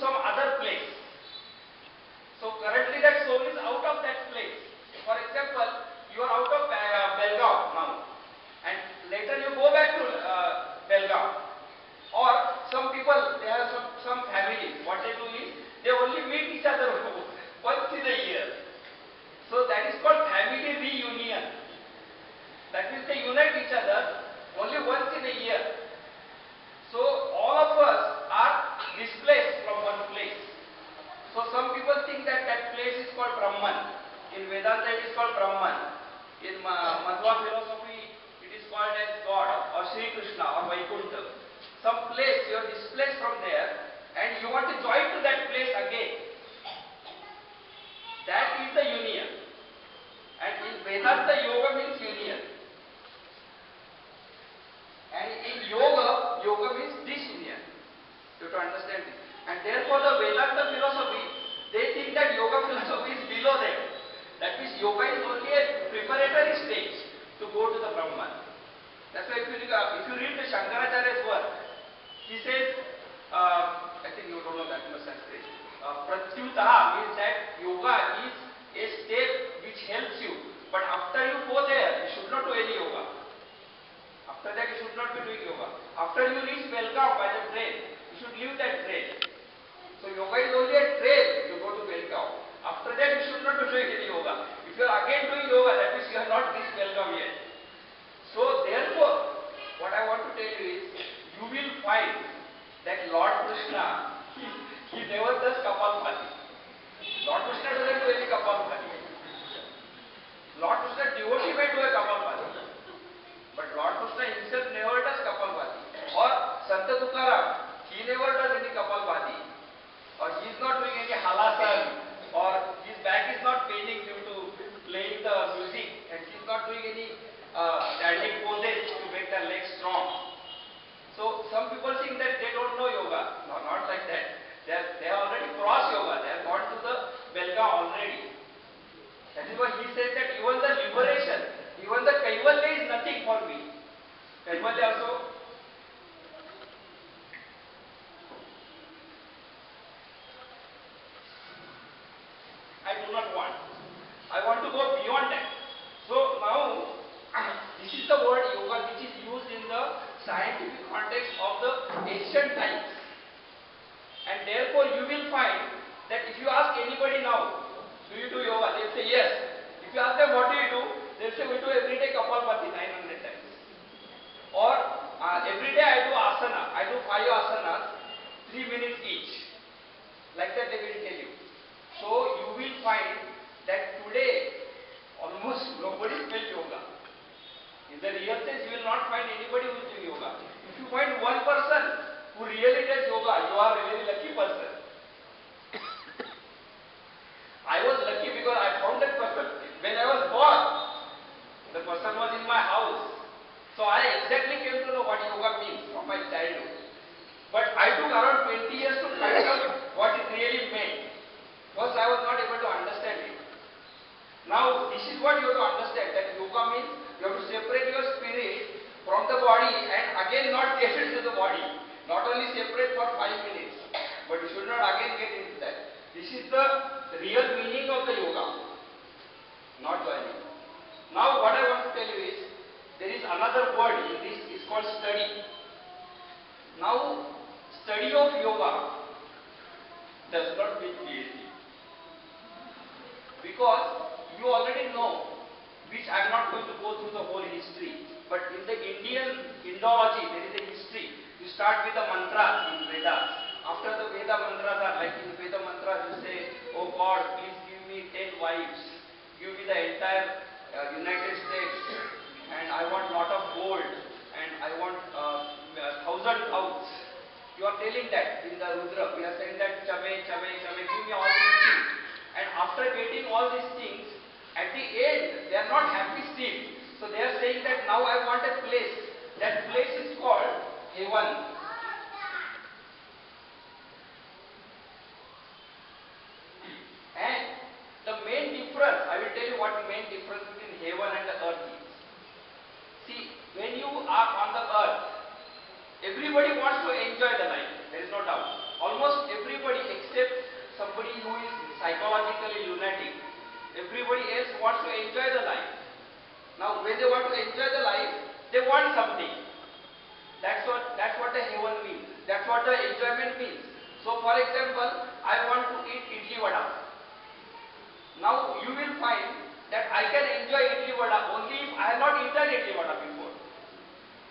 some other place. So currently that soul is out of that place. For example, you are out of Belgaum now, and later you go back to Belgaum. Or some people, they have some families, what they do is, they only meet each other once in a year. So that is called family reunion. That means they unite each other only once in a year. So all of us are displaced from one place. So some people think that that place is called Brahman. In Vedanta it is called Brahman. In Madhva philosophy it is called as God or Sri Krishna or Vaikuntha. Some place you are displaced from there and you want to join to that place again. That is the union. And in Vedanta, yoga means union. And in yoga, yoga means disunion. You have to understand this. And therefore the Vedanta philosophy, they think that yoga philosophy is below them. That means yoga is only a preparatory stage to go to the Brahman. That's why if you read the Shankaracharya's work, he says, I think you don't know that much Sanskrit. Pratyuta means that yoga is a step which helps you. But after you go there, you should not do any yoga. After that, you should not be doing yoga. After you reach Belgaum by the train, you should leave that train. So yoga is only a train to go to Belgaum. After that, you should not be doing any yoga. If you are again doing yoga, that means you have not reached Belgaum yet. So therefore, what I want to tell you is, you will find that Lord Krishna, he never does Kapalbhati. Lord Krishna doesn't do any Kapalbhati. Lord Krishna devotee may do a Kapalbhati. But Lord Krishna himself never does Kapalbhati. Or Santa Tukaram, he never does any Kapalbhati. Or he is not doing any halasan. Or his back is not paining due to playing the music. And he is not doing any standing poses to make the legs strong. So some people think that they don't know yoga. No, not like that. They have already crossed yoga. They have gone to the Belgaum already. That is why he said that even the liberation, even the Kaivalya is nothing for me. Kaivalya also. I do not want. I want to go beyond that. So now, this is the word yoga which is used in the scientific context of the ancient times. And therefore you will find that if you ask anybody now, do you do yoga? They will say yes. If you ask them what do you do? They will say we do every day Kapalbhati 900 times. Or every day I do asana. I do 5 asanas, 3 minutes each. Like that they will tell you. So you will find that today almost nobody does yoga. In the real sense, you will not find anybody who is doing yoga. If you find one person who really does yoga, you are a very lucky person. I was lucky because I found that person. When I was born, the person was in my house. So I exactly came to know what yoga means from my childhood. But I took around 20 years to find out what it really meant. First I was not able to understand it. Now this is what you have to understand, that yoga means you have to separate your spirit from the body and again not get into the body. Not only separate for 5 minutes, but you should not again get into that. This is the real meaning of the yoga, not joining. Now what I want to tell you is, there is another word in this, is called study. Now study of yoga does not mean PhD. Because you already know, which I am not going to go through the whole history, but in the Indian Indology there is a history. You start with the mantras in Vedas. After the Veda mantras are like in Veda mantras you say, oh God, please give me 10 wives, give me the entire United States, and I want lot of gold, and I want 1,000 cows. You are telling that in the Rudra. We are saying that chame, chame, chame, give me all these things. And after getting all these things, at the end, they are not happy still. So they are saying that now I want a place. That place is called heaven. And the main difference, I will tell you what the main difference between heaven and the earth is. See, when you are on the earth, everybody wants to enjoy the life. There is no doubt. Almost everybody enjoy the life. Now when they want to enjoy the life, they want something. That's what the heaven means. That's what the enjoyment means. So for example, I want to eat idli vada. Now you will find that I can enjoy idli vada only if I have not eaten idli vada before.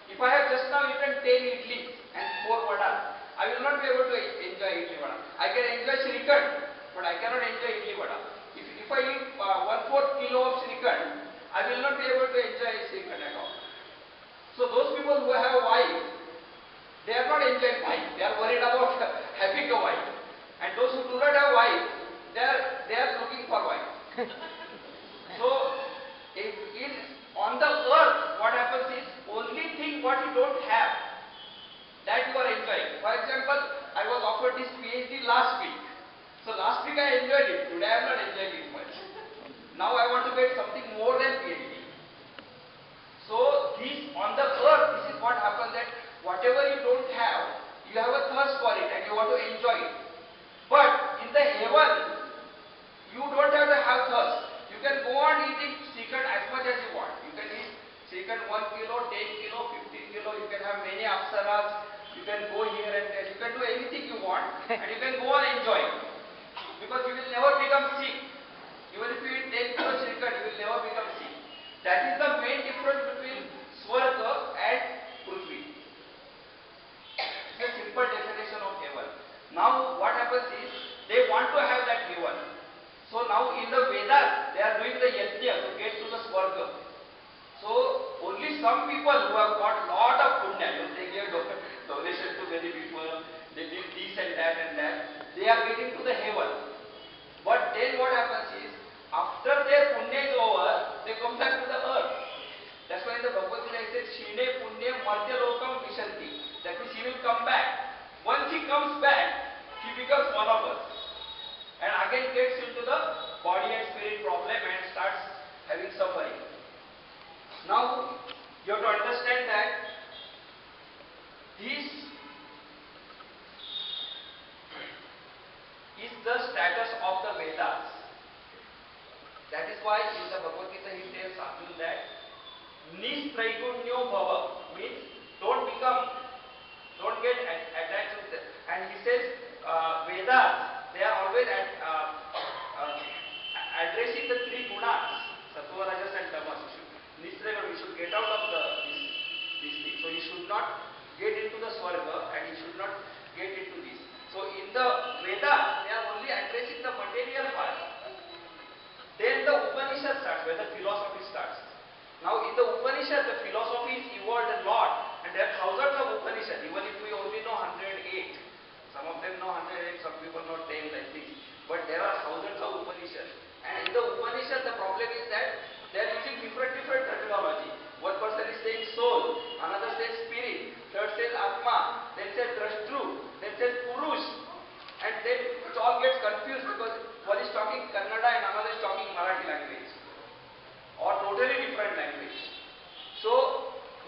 If I have just now eaten 10 idli and 4 vada, I will not be able to enjoy idli vada. I can enjoy Srikhand, but I cannot enjoy idli vada. If I eat 1/4 kilo of Srikhand, I will not be able to enjoy Srikhand at all. So those people who have a wife, they are not enjoying wife. They are worried about having a wife. And those who do not have wife, they are looking for wife. So on the earth, what happens is only thing what you don't have, that you are enjoying. For example, I was offered this PhD last week. So last week I enjoyed it. Today I am not enjoying it much. Now I want to get something more than PhD. So this on the earth, this is what happens, that whatever you don't have, you have a thirst for it and you want to enjoy it. But in the heaven, you don't have to have thirst. You can go on eating Srikhand as much as you want. You can eat Srikhand 1 kilo, 10 kilo, 15 kilo. You can have many apsaras. You can go here and there. You can do anything you want and you can go on enjoying. Because you will never become sick. Even if you eat 10 kilo Srikhand, you will never become sick. That is the main difference between Swarga and Prithvi. It's a simple definition of heaven. Now what happens is, they want to have that heaven. So now in the Vedas, they are doing the yajna to get to the Swarga. So only some people who have got lot of punya, they give donation to many people, they did this and that, they are getting to the heaven. But then what happens is, after their punya is over, they come back to the earth. That's why in the Bhagavad Gita it says, Shine punya martya lokam vishanti. That means he will come back. Once he comes back, he becomes one of us. And again gets into the body and spirit problem and starts having suffering. Now, you have to understand that this is the status of the Vedas. That is why in the Bhagavad Gita he tells Arjuna that Nistraigunyo bhava means don't get attached to them. And he says Vedas, they are always addressing the 3 gunas, Sattva, Rajas and Tamas. Nistraigunyo, we should get out of this thing. So he should not get into the Swarga and he should not get into this. So in the Vedas, they are only addressing the material part. Then the Upanishad starts, where the philosophy starts. Now in the Upanishad, the philosophy is evolved a lot, and there are thousands of Upanishads, even if we only know 108. Some of them know 108, some people know 10 like this. But there are thousands of Upanishads. And in the Upanishad, the problem is that they are using different terminology. One person is saying soul, another says spirit, third says Atma, then says Drashtru, then says Purush. And then it all gets confused because one is talking Kannada and another is talking Marathi language, or totally different language. So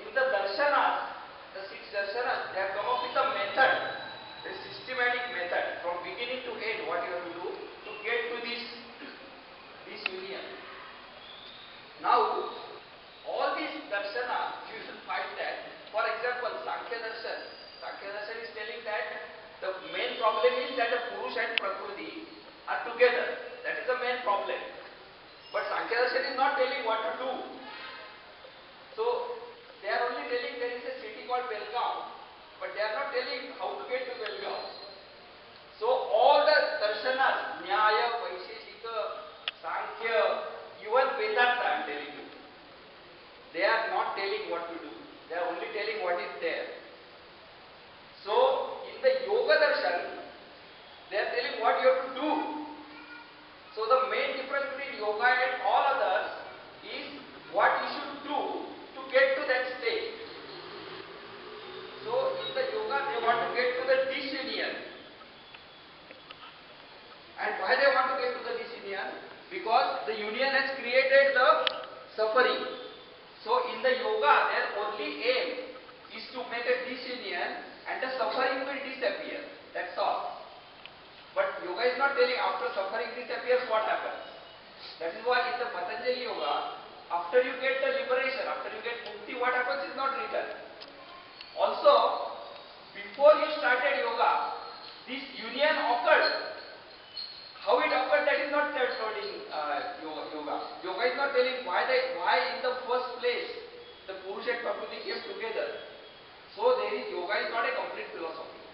in the darshanas, the 6 darshanas, they have come up with a method, a systematic method from beginning to end, what you have to do to get to this union. Now all these darshanas, you will find that, for example, Sankhya Darshan is telling that the main problem is that the Purusha and Prakriti are together. That is the main problem. But Sankhya Darshan is not telling what to do. So they are only telling there is a city called Belgaum, but they are not telling how to get to Belgaum. So all the darshanas, Nyaya, Vaisheshika, Sankhya, even Vedanta, I am telling you, they are not telling what to do. They are only telling what is there. So in the Yoga Darshan, they are telling what you have to do. So the main difference between yoga and all others is what you should do to get to that state. So in the yoga, they want to get to the disunion. And why they want to get to the disunion? Because the union has created the suffering. So in the yoga, their only aim is to make a disunion and the suffering will disappear. That's all. But yoga is not telling after suffering disappears what happens. That is why in the Patanjali Yoga, after you get the liberation, after you get mukti, what happens is not written. Also, before you started yoga, this union occurred. How it occurred, that is not told in yoga. Yoga is not telling why in the first place the Purusha and Prakriti came together. So yoga is not a complete philosophy.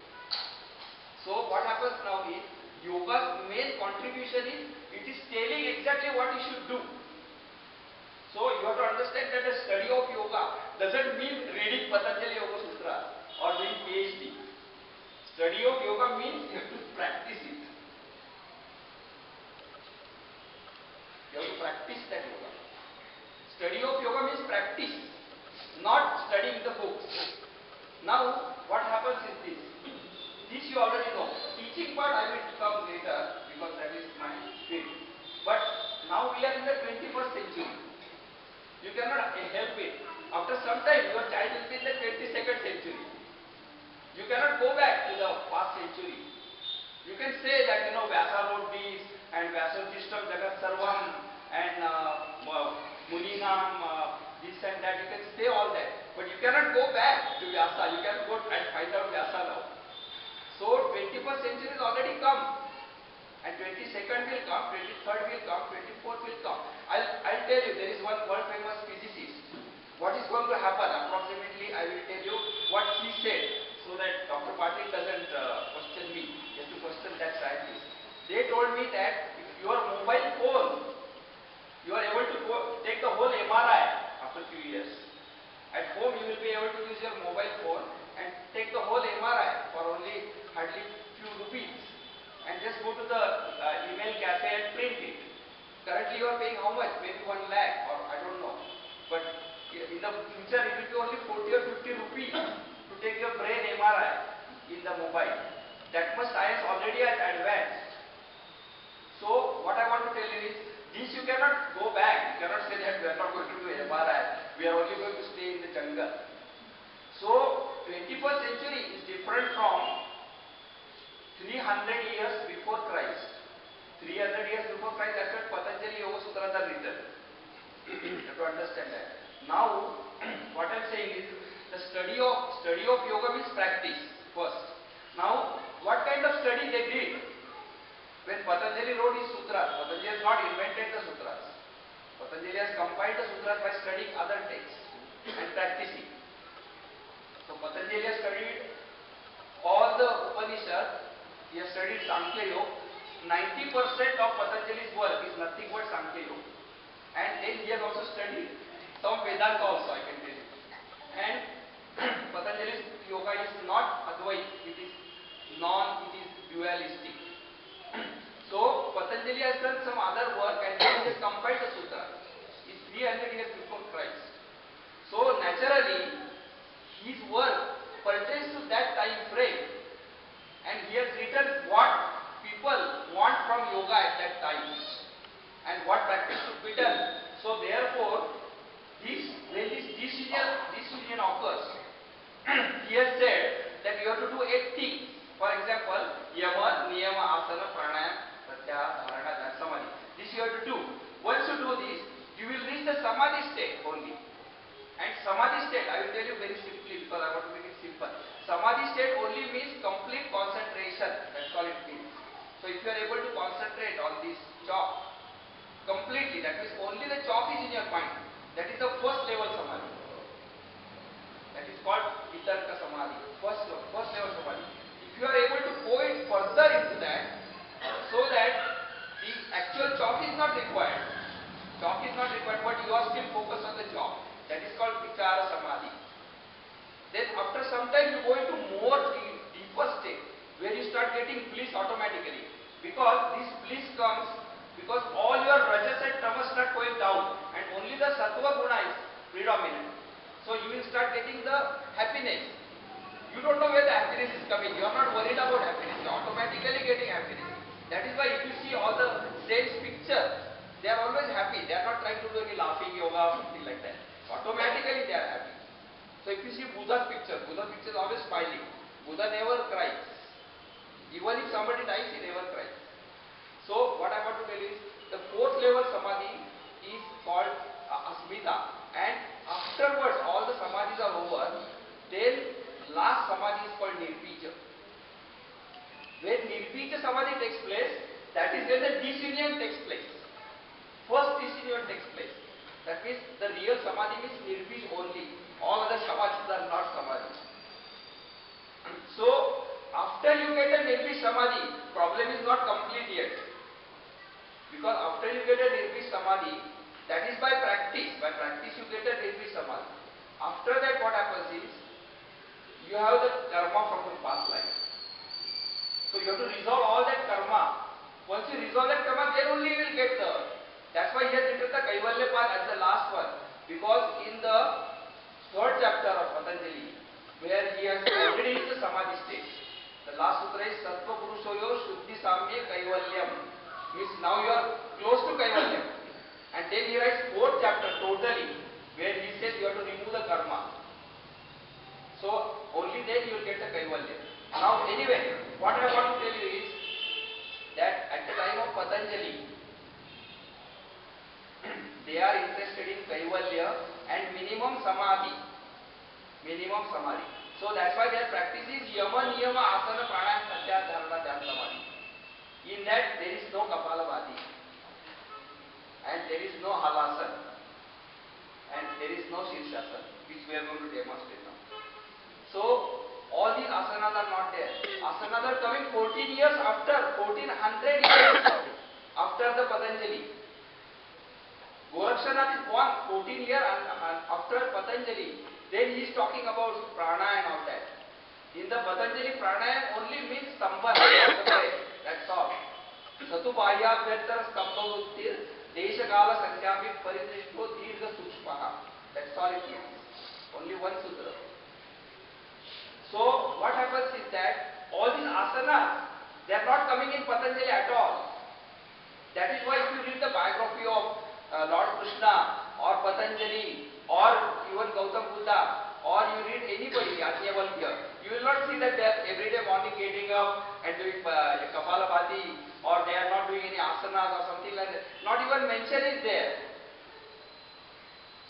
So what happens now is, yoga's main contribution is, it is telling exactly what you should do. So you have to understand that the study of yoga doesn't mean reading Patanjali Yoga Sutra or doing PhD. Study of yoga means you have to practice it. You have to practice that yoga. Study of yoga means practice, not studying the books. Now, what happens is this. This you already know. Teaching part I will come later because that is my field. But now we are in the 21st century. You cannot help it. After some time, your child will be in the 22nd century. You cannot go back to the past century. You can say that, Vyasa wrote this, and Vyasotishtam Jagat Sarvam, and Muninam, this and that. You can say all that. But you cannot go back to Vyasa. You cannot go and find out Vyasa now. So 21st century has already come, and 22nd will come, 23rd will come, 24th will come. I'll tell you, there is one world famous physicist. What is going to happen? Approximately, I will tell you what he said, so that Dr. Patil doesn't question me. He has to question that scientist. They told me that if your mobile phone, you are able to take the whole MRI after a few years. At home, you will be able to use your mobile phone and take the whole MRI for only hardly few rupees, and just go to the email cafe and print it. Currently you are paying how much? Maybe 1 lakh, or I don't know. But in the future it will be only 40 or 50 rupees to take your brain MRI in the mobile. That much science already has advanced. So what I want to tell you is, this you cannot go back. You cannot say that we are not going to do MRI. We are only going to stay in the jungle. So 21st century is different from 300 years before Christ. 300 years before Christ, that's what Patanjali Yoga Sutras are written. You have to understand that. Now, what I am saying is, the study of yoga means practice first. Now, what kind of study they did? When Patanjali wrote his sutras, Patanjali has not invented the sutras. Patanjali has compiled the sutras by studying other texts and practicing. So Patanjali has studied all the Upanishads. He has studied Sankhya Yoga. 90% of Patanjali's work is nothing but Sankhya Yoga. And then he has also studied some Vedanta also, I can tell you. And Patanjali's yoga is not Advait, it is dualistic. So Patanjali has done some other work, and then he has compiled the sutra. It's 300 years before Christ. So naturally, his work pertains to that time frame, and he has written what people want from yoga at that time and what practice should be done. So therefore, when this union occurs, he has said that you have to do 8 things. For example, yama, niyama, asana, pranayama, pratyahara, dharana, and samadhi. This you have to do. Once you do this, you will reach the samadhi state only. And samadhi state, I will tell you very simply because I want to make it simple. Samadhi state only means complete concentration. That's all it means. So if you are able to concentrate on this chalk completely, that means only the chalk is in your mind. That is the first level samadhi. That is called vitarka samadhi. First level samadhi. If you are able to go it further into that, so that the actual chalk is not required. Chalk is not required, but you are still focused on the chalk. That is called vichara samadhi. Then after some time you go into more deeper state, where you start getting bliss automatically. Because this bliss comes because all your rajas and tamas start going down, and only the sattva guna is predominant. So you will start getting the happiness. You don't know where the happiness is coming. You are not worried about happiness. You are automatically getting happiness. That is why if you see all the saints' pictures, they are always happy. They are not trying to do any laughing yoga or something like that. Automatically they are happy. So if you see Buddha's picture is always smiling. Buddha never cries. Even if somebody dies, he never cries. So what I want to tell you is, The fourth level samadhi is called asmita, and afterwards all the samadhis are over, then last samadhi is called nirvija. When nirvija samadhi takes place, that is when the disunion takes place. First disunion takes place. That means the real samadhi means nirvij only. All other samadhis are not samadhi. So after you get a nirvij samadhi, problem is not complete yet. Because after you get a nirvij samadhi, that is by practice. By practice you get a nirvij samadhi. After that what happens is, you have the karma from the past life. So you have to resolve all that karma. Once you resolve that karma, then only you will get the. That's why he has written the Kaivalya Path as the last one. Because in the third chapter of Patanjali, where he has already reached the samadhi stage, the last sutra is Sattva Purushoyo Shuddhi Samya Kaivalyam. Means now you are close to Kaivalyam. And then he writes fourth chapter totally, where he says you have to remove the karma. So only then you will get the Kaivalya. Now anyway, what I want to tell you is that at the time of Patanjali, they are interested in Kaivalya and minimum samadhi. Minimum samadhi. So that's why their practice is Yama, Niyama, Asana, Pranayama, Pratyahara, Dharana, Dhyan, Samadhi. In that there is no Kapalabhati, and there is no Halasana, and there is no Shirshasana, which we are going to demonstrate now. So all these asanas are not there. Asanas are coming 1400 years after the Patanjali. Gorakshanath is born 14 years after Patanjali. Then he is talking about prana and all that. In the Patanjali, pranayam only means samban, that's all. Satu bahyabhyantara stambhavuttir deshakala sankhyapi paridrishto dirgha sukshmaha. That's all it means. Only one sutra. So what happens is that all these asanas, they are not coming in Patanjali at all. That is why if you read the biography of Lord Krishna or Patanjali or even Gautam Buddha, or you read anybody, Yajnavalkya, you will not see that they are every day morning getting up and doing Kapalabhati, or they are not doing any asanas or something like that. Not even mention is there.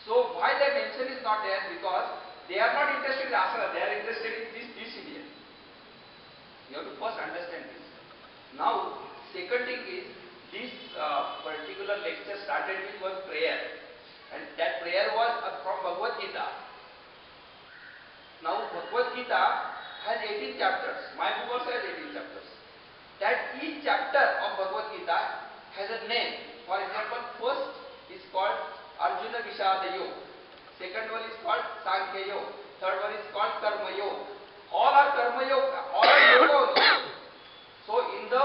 So why that mention is not there? Because they are not interested in asana, they are interested in this discipline. You have to first understand this. Now, second thing is, this particular lecture started with one prayer, and that prayer was from Bhagavad Gita. Now Bhagavad Gita has 18 chapters. My book also has 18 chapters. That each chapter of Bhagavad Gita has a name. For example, first is called Arjuna Vishada Yoga. Second one is called Sankhya Yoga. Third one is called Karma Yoga. All are Karma Yoga. All are Yoga only. So in the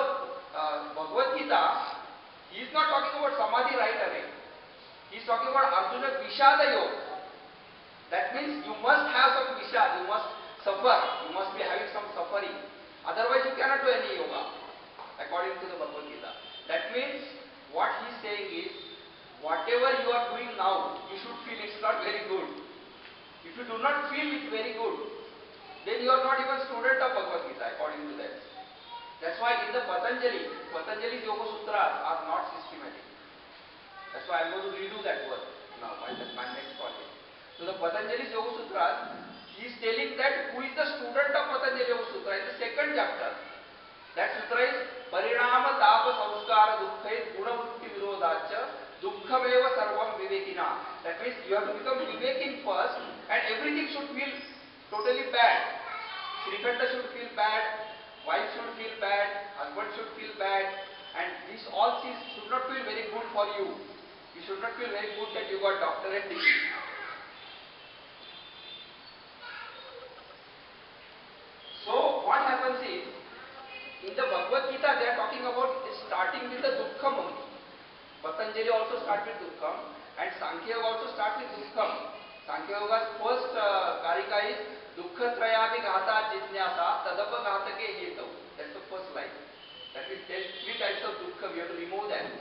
Bhagavad Gita, he is not talking about Samadhi right away. He is talking about Arjuna Vishada Yoga. That means you must have some Vishad, you must suffer, you must be having some suffering. Otherwise you cannot do any yoga, according to the Bhagavad Gita. That means what he is saying is, whatever you are doing now, you should feel it's not very good. If you do not feel it very good, then you are not even student of Bhagavad Gita, according to that. That's why in the Patanjali's Yoga Sutras are not systematic. That's why I am going to redo that word now, that's my next project. So the Patanjali's Yoga Sutras, he is telling that who is the student of Patanjali Yoga Sutra in the second chapter. That sutra is Parinama Tapa Samskara Dukkha Guna Vritti Virodhacha Dukkhameva Sarvam Vivekina. That means you have to become Vivekin first, and everything should feel totally bad. Srikhanda should feel bad, wife should feel bad, husband should feel bad, and these all things should not feel very good for you. You should not feel very good that you got doctorate degree. So what happens is, in the Bhagavad Gita they are talking about starting with the Dukkham only. Patanjali also starts with Dukkham, and Sankhya Yoga also starts with Dukkham. Sankhya Yoga's first karika is Dukkha Trayadi Ghata Jitnyasa Tadapa Ghatake Hetav. That's the first line. That means there are three types of dukkha, we have to remove them.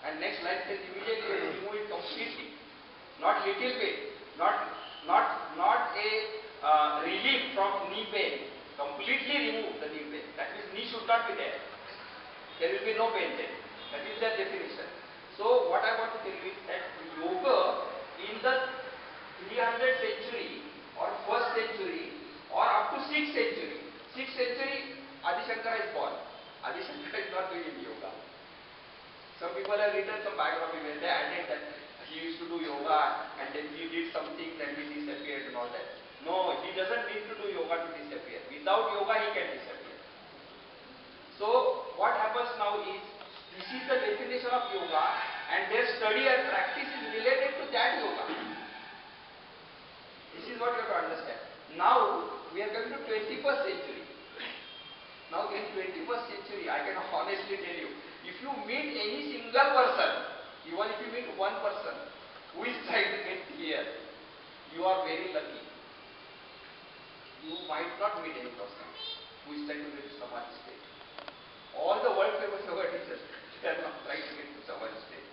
And next line says immediately we have to remove it completely. Not little bit, not a relief from knee pain. Completely remove the knee pain. That means knee should not be there. There will be no pain there. That is their definition. So what I want to tell you is that yoga in the 300th century or 1st century or up to 6th century. 6th century, Adi Shankara is born. Adi Shankara is not doing yoga. Some people have written some biography where they added that he used to do yoga and then he did something and he disappeared and all that. No, he doesn't need to do yoga to disappear. Without yoga he can disappear. So what happens now is, this is the definition of yoga and their study and practice is related to that yoga. This is what you have to understand. Now we are going to 21st century. Now in 21st century, I can honestly tell you, if you meet any single person, even if you meet one person who is trying to get clear, you are very lucky. You might not meet any person who is trying to get to Samadhi state. All the world famous yoga teachers, they are not trying to get to Samadhi state.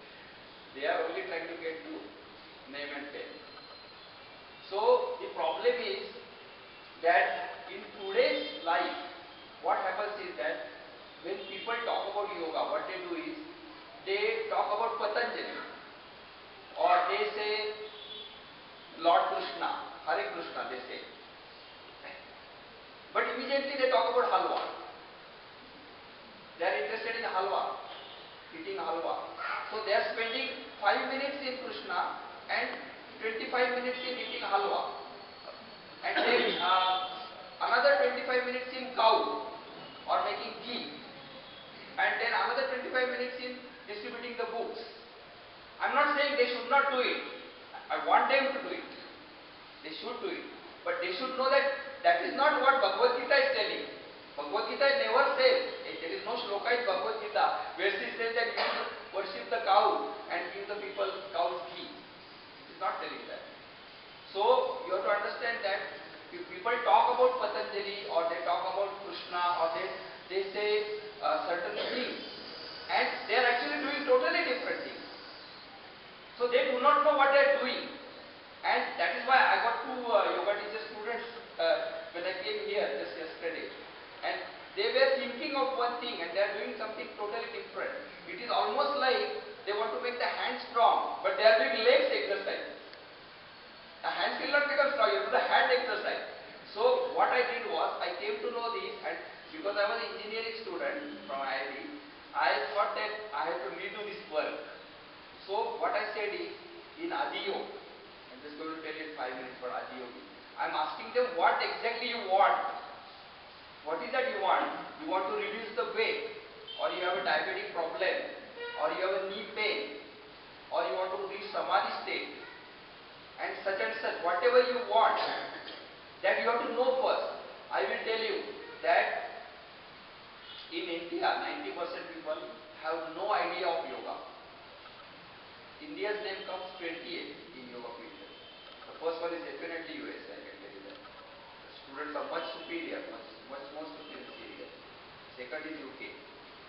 They are only trying to get to name and fame. So the problem is that in today's life, what happens is that when people talk about yoga, what they do is they talk about Patanjali or they say Lord Krishna, Hare Krishna they say. But immediately they talk about halwa. They are interested in halwa, eating halwa. So they are spending 5 minutes in Krishna and 25 minutes in eating halwa. And then another 25 minutes in cow or making ghee, and then another 25 minutes in distributing the books. I'm not saying they should not do it. I want them to do it. They should do it. But they should know that that is not what Bhagavad Gita is telling. Bhagavad Gita never says, there is no shloka in Bhagavad Gita where she says that you should worship the cow and give the people cow's ghee. It is not telling that. So you have to understand that if people talk about Patanjali or they talk about Krishna or they say certain things and they are actually doing totally different things. So they do not know what they are doing, and that is why I got two yoga teacher students when I came here just yesterday, and they were thinking of one thing and they are doing something totally different. It is almost like they want to make the hands strong, but they are doing legs exercise. The hands will not become strong, you have to do the hand exercise. So what I did was, I came to know this, and because I was an engineering student from IIT, I thought that I have to redo this work. So what I said is, in Adiyoga, I'm just going to tell you in 5 minutes for Adiyoga. I'm asking them what exactly you want. What is that you want? You want to reduce the weight, or you have a diabetic problem, or you have a knee pain, or you want to reach Samadhi state, and such, whatever you want, that you have to know first. I will tell you that in India, 90% people have no idea of yoga. India's name comes 28th in yoga field. The first one is definitely US, I can tell you that. The students are much superior, much more superior. Second is UK.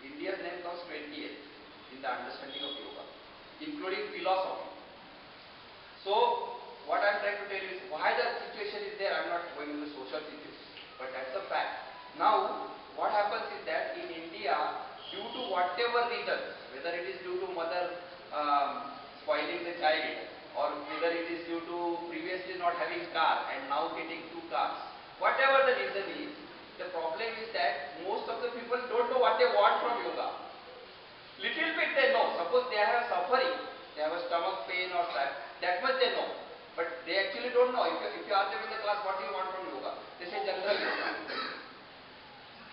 India's name comes 20th in the understanding of yoga, including philosophy. So what I am trying to tell you is why the situation is there. I am not going into social situation, but that's a fact. Now, what happens is that in India, due to whatever reason, whether it is due to mother spoiling the child, or whether it is due to previously not having car and now getting 2 cars, whatever the reason is, the problem is that most of the people don't know what they want from yoga. Little bit they know. Suppose they have suffering, they have a stomach pain or that much they know. But they actually don't know. If you ask them in the class, what do you want from yoga? They say general yoga.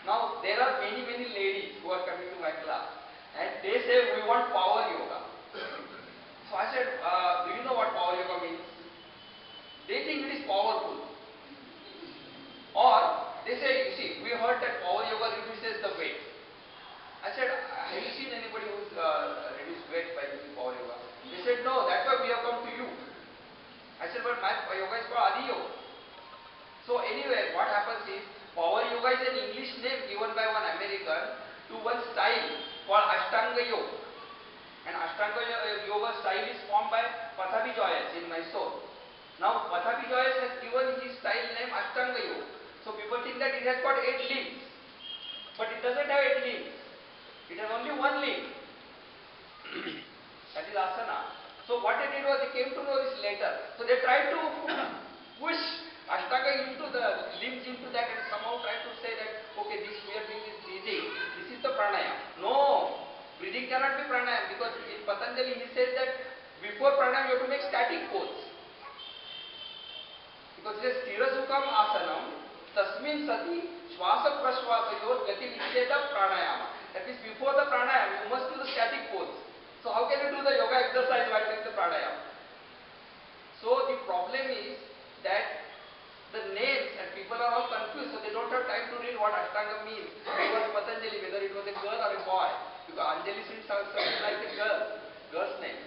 Now, there are many ladies who are coming to my class and they say, we want power yoga. So I said, do you know what power yoga means? They think it is powerful. Or they say, you see, we heard that power yoga reduces the weight. I said, have you seen anybody who's reduced weight by using power yoga? They said, no, that's why we have come to you. I said, but my yoga is called Adiyoga. So anyway, what happens is, power yoga is an English name given by one American to one style called Ashtanga Yoga. And Ashtanga Yoga style is formed by Pattabhi Joyce in Mysore. Now Pattabhi Joyce has given his style name Ashtanga Yoga. So people think that it has got 8 limbs. But it doesn't have 8 limbs. It has only 1 limb. So they try to push Ashtanga into the limbs into that and somehow try to say that, okay, this we are doing is breathing, this is the pranayam. No, breathing cannot be pranayam, because in Patanjali he says that before pranayam you have to make static pose. Because it says Sthira Sukham Asanam Tasmin Sati Shwasa Prashwasayor Gati Vicheta Pranayama. That means before the pranayam you must do the static pose. So how can you do the yoga exercise while doing the pranayam? So the problem is that the names and people are all confused, so they don't have time to read what Ashtanga means. It was Patanjali, whether it was a girl or a boy. Because Anjali seems something like a girl's name.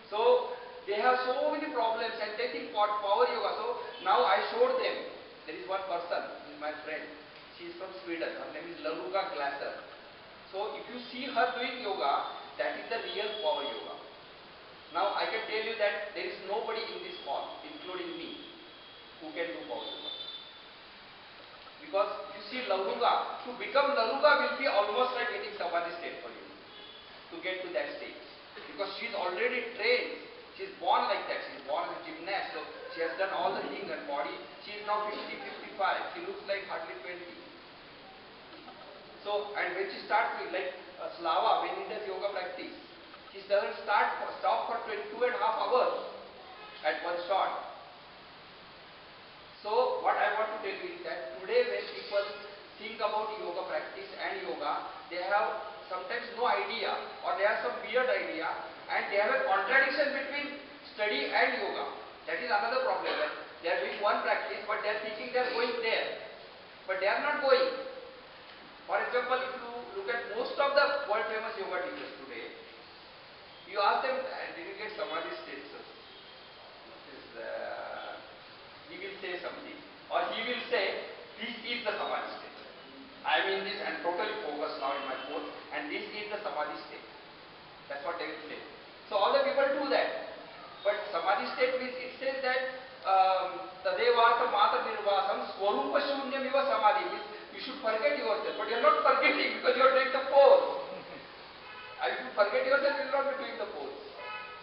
So they have so many problems and they think power yoga. So now I showed them. There is one person, my friend. She is from Sweden. Her name is Laruga Glasser. So if you see her doing yoga, that is the real power yoga. Now I can tell you that there is nobody in this hall, including me, who can do power yoga. Because you see Laruga, to become Laruga will be almost like getting Samadhi state for you, to get to that stage. Because she is already trained, she is born like that, she is born as a gymnast, so she has done all the things and body, she is now 50, 55, she looks like hardly 20. So, and when she starts with like Slava, when he does yoga practice, he doesn't stop for 2.5 hours at one shot. So what I want to tell you is that today when people think about yoga practice and yoga, they have sometimes no idea, or they have some weird idea, and they have a contradiction between study and yoga. That is another problem. They are doing one practice, but they are thinking they are going there, but they are not going. For example, if you look at most of the world famous yoga teachers today, you ask them, did you get Samadhi state, sir? He will say something, or he will say, this is the Samadhi state. I am in this and totally focused now in my pose, and this is the Samadhi state. That's what they will say. So all the people do that. But Samadhi state means, it says that Tadevartha Mata Nirvasam Swarupa Shunyam Iva Samadhi means you should forget yourself, but you are not forgetting because you are doing the pose. If you forget yourself, you will not be doing the pose.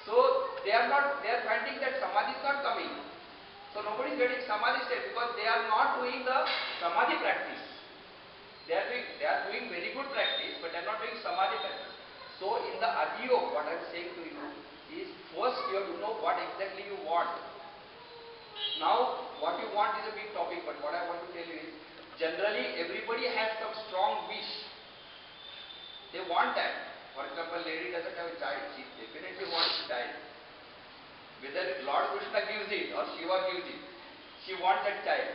So they are finding that Samadhi is not coming. So nobody is getting Samadhi state because they are not doing the Samadhi practice. They are doing very good practice, but they are not doing Samadhi practice. So in the Adi Yoga, what I am saying to you is, first you have to know what exactly you want. Now, what you want is a big topic, but what I want to tell you is, generally everybody has some strong wish. They want that. For example, lady doesn't have a child, she definitely wants a child. Whether Lord Krishna gives it or Shiva gives it, she wants that child.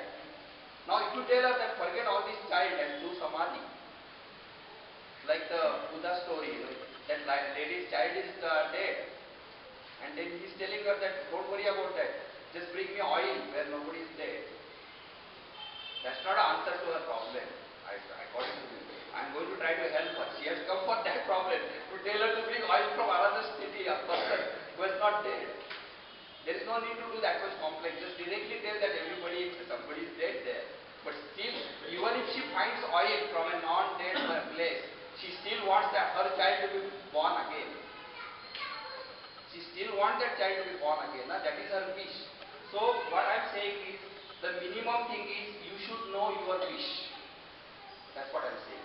Now if you tell her that forget all this child and do Samadhi, like the Buddha story, that lady's child is dead, and then he is telling her that don't worry about that, just bring me oil where nobody is dead. That's not an answer to her problem, according to me. I am going to try to help her. She has come for that problem, to tell her to bring oil from another city, a person who is not dead. There is no need to do that much complex. Just directly tell that somebody is dead there. But still, even if she finds oil from a non-dead place, she still wants that her child to be born again. She still wants that child to be born again. That is her wish. So what I am saying is, the minimum thing is you should know your wish. That's what I am saying.